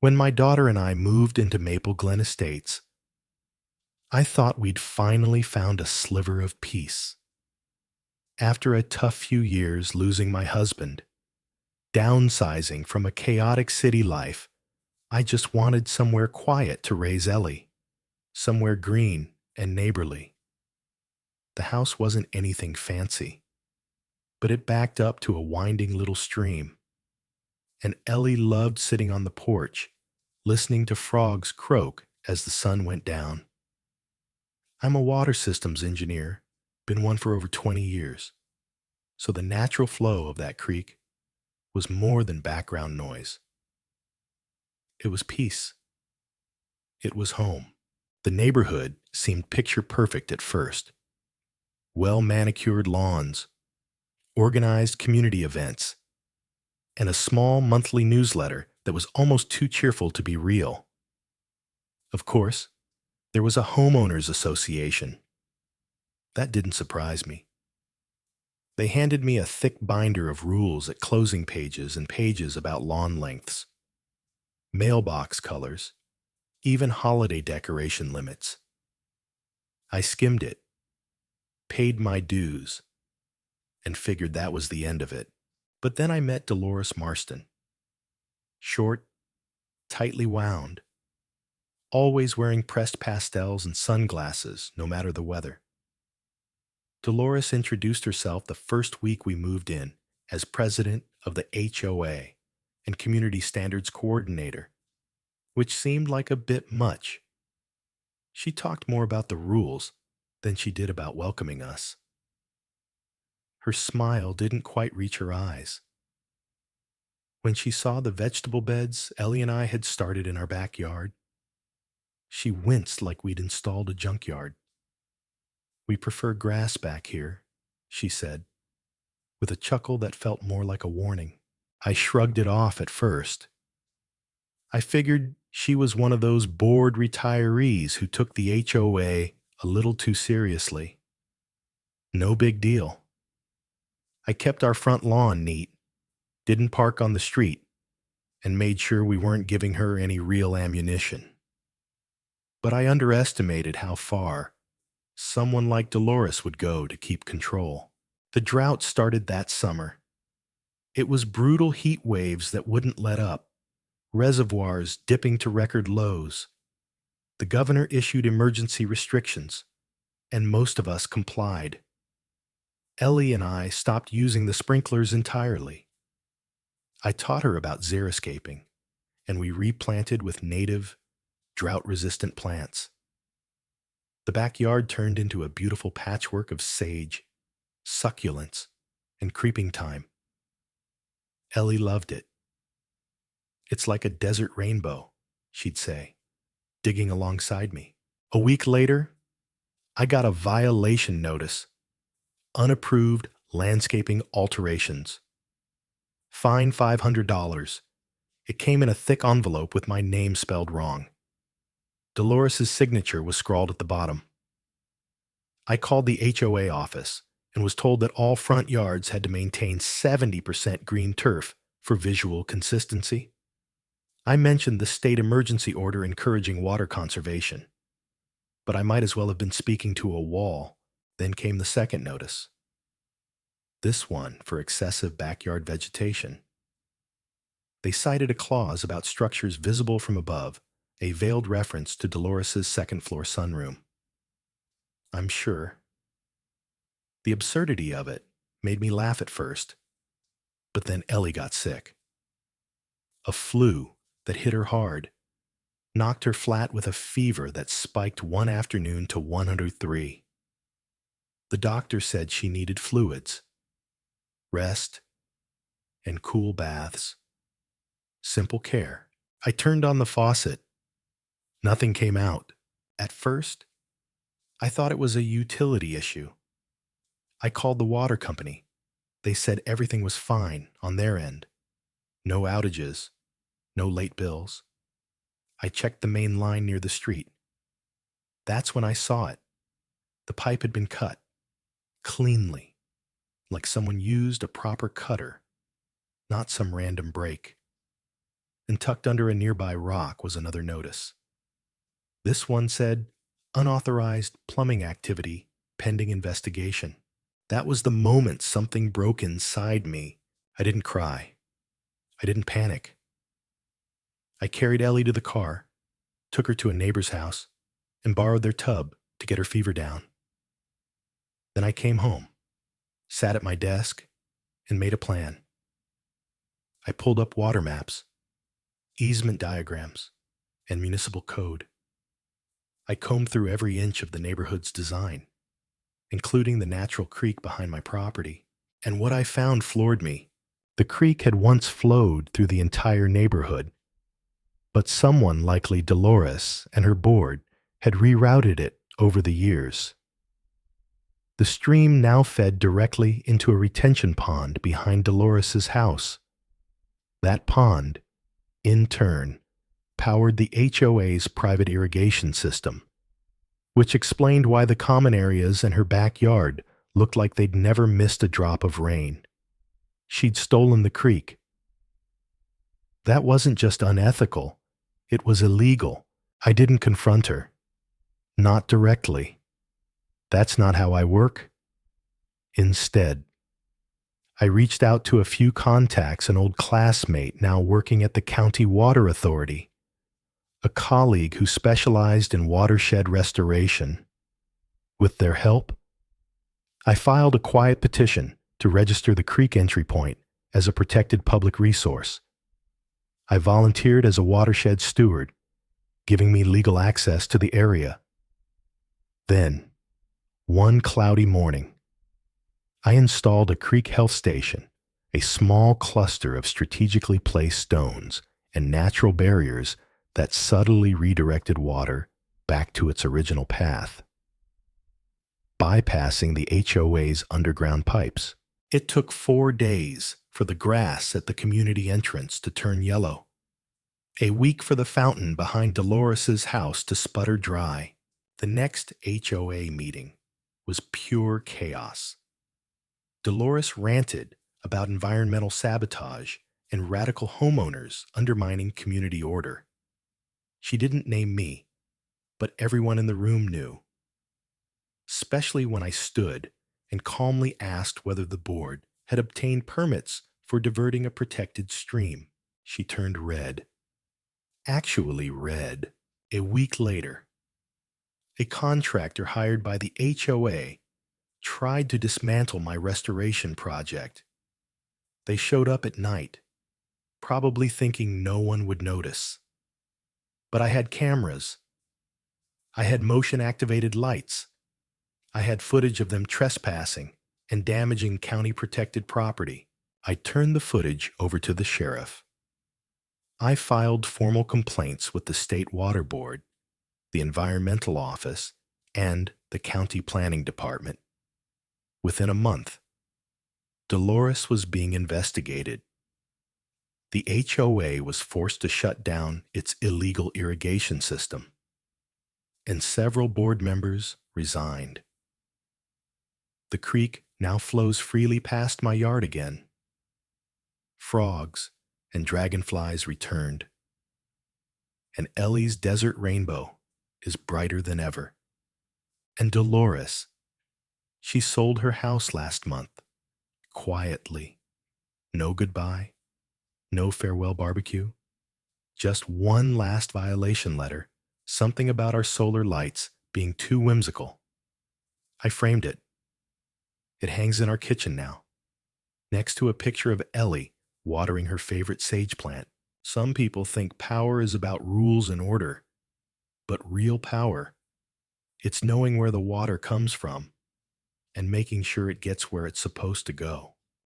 When my daughter and I moved into Maple Glen Estates, I thought we'd finally found a sliver of peace. After a tough few years losing my husband, downsizing from a chaotic city life, I just wanted somewhere quiet to raise Ellie, somewhere green and neighborly. The house wasn't anything fancy, but it backed up to a winding little stream, and Ellie loved sitting on the porch, listening to frogs croak as the sun went down. I'm a water systems engineer, been one for over 20 years, so the natural flow of that creek was more than background noise. It was peace. It was home. The neighborhood seemed picture perfect at first. Well-manicured lawns, organized community events, and a small monthly newsletter that was almost too cheerful to be real. Of course, there was a homeowners association. That didn't surprise me. They handed me a thick binder of rules at closing pages and pages about lawn lengths, mailbox colors, even holiday decoration limits. I skimmed it, paid my dues, and figured that was the end of it. But then I met Dolores Marston. Short, tightly wound, always wearing pressed pastels and sunglasses no matter the weather. Dolores introduced herself the first week we moved in as president of the HOA and community standards coordinator, which seemed like a bit much. She talked more about the rules than she did about welcoming us. Her smile didn't quite reach her eyes. When she saw the vegetable beds Ellie and I had started in our backyard, she winced like we'd installed a junkyard. "We prefer grass back here," she said, with a chuckle that felt more like a warning. I shrugged it off at first. I figured she was one of those bored retirees who took the HOA a little too seriously. No big deal. I kept our front lawn neat, didn't park on the street, and made sure we weren't giving her any real ammunition. But I underestimated how far someone like Dolores would go to keep control. The drought started that summer. It was brutal heat waves that wouldn't let up, reservoirs dipping to record lows. The governor issued emergency restrictions, and most of us complied. Ellie and I stopped using the sprinklers entirely. I taught her about xeriscaping, and we replanted with native, drought-resistant plants. The backyard turned into a beautiful patchwork of sage, succulents, and creeping thyme. Ellie loved it. "It's like a desert rainbow," she'd say, digging alongside me. A week later, I got a violation notice. Unapproved landscaping alterations. Fine $500. It came in a thick envelope with my name spelled wrong. Dolores' signature was scrawled at the bottom. I called the HOA office and was told that all front yards had to maintain 70% green turf for visual consistency. I mentioned the state emergency order encouraging water conservation, but I might as well have been speaking to a wall. Then came the second notice. This one for excessive backyard vegetation. They cited a clause about structures visible from above, a veiled reference to Dolores' second-floor sunroom. I'm sure. The absurdity of it made me laugh at first, but then Ellie got sick. A flu that hit her hard, knocked her flat with a fever that spiked one afternoon to 103. The doctor said she needed fluids, rest, and cool baths. Simple care. I turned on the faucet. Nothing came out. At first, I thought it was a utility issue. I called the water company. They said everything was fine on their end. No outages, no late bills. I checked the main line near the street. That's when I saw it. The pipe had been cut, cleanly, like someone used a proper cutter, not some random break. and tucked under a nearby rock was another notice. This one said, "Unauthorized plumbing activity, pending investigation." That was the moment something broke inside me. I didn't cry. I didn't panic. I carried Ellie to the car, took her to a neighbor's house, and borrowed their tub to get her fever down. Then I came home, sat at my desk, and made a plan. I pulled up water maps, easement diagrams, and municipal code. I combed through every inch of the neighborhood's design, including the natural creek behind my property. And what I found floored me. The creek had once flowed through the entire neighborhood, but someone, likely Dolores and her board, had rerouted it over the years. The stream now fed directly into a retention pond behind Dolores's house. That pond, in turn, powered the HOA's private irrigation system, which explained why the common areas in her backyard looked like they'd never missed a drop of rain. She'd stolen the creek. That wasn't just unethical, it was illegal. I didn't confront her. Not directly. That's not how I work. Instead, I reached out to a few contacts, an old classmate now working at the County Water Authority, a colleague who specialized in watershed restoration. With their help, I filed a quiet petition to register the creek entry point as a protected public resource. I volunteered as a watershed steward, giving me legal access to the area. Then, one cloudy morning, I installed a creek health station, a small cluster of strategically placed stones and natural barriers that subtly redirected water back to its original path, bypassing the HOA's underground pipes. It took 4 days for the grass at the community entrance to turn yellow, a week for the fountain behind Dolores's house to sputter dry. The next HOA meeting was pure chaos. Dolores ranted about environmental sabotage and radical homeowners undermining community order. She didn't name me, but everyone in the room knew, especially when I stood and calmly asked whether the board had obtained permits for diverting a protected stream. She turned red. Actually red. A week later, a contractor hired by the HOA tried to dismantle my restoration project. They showed up at night, probably thinking no one would notice. But I had cameras. I had motion-activated lights. I had footage of them trespassing and damaging county-protected property. I turned the footage over to the sheriff. I filed formal complaints with the State Water Board, the Environmental Office, and the County Planning Department. Within a month, Dolores was being investigated. The HOA was forced to shut down its illegal irrigation system, and several board members resigned. The creek now flows freely past my yard again. Frogs and dragonflies returned, and Ellie's desert rainbow is brighter than ever. And Dolores, she sold her house last month, quietly. No goodbye, no farewell barbecue, just one last violation letter, something about our solar lights being too whimsical. I framed it. It hangs in our kitchen now, next to a picture of Ellie watering her favorite sage plant. Some people think power is about rules and order, but real power, it's knowing where the water comes from and making sure it gets where it's supposed to go.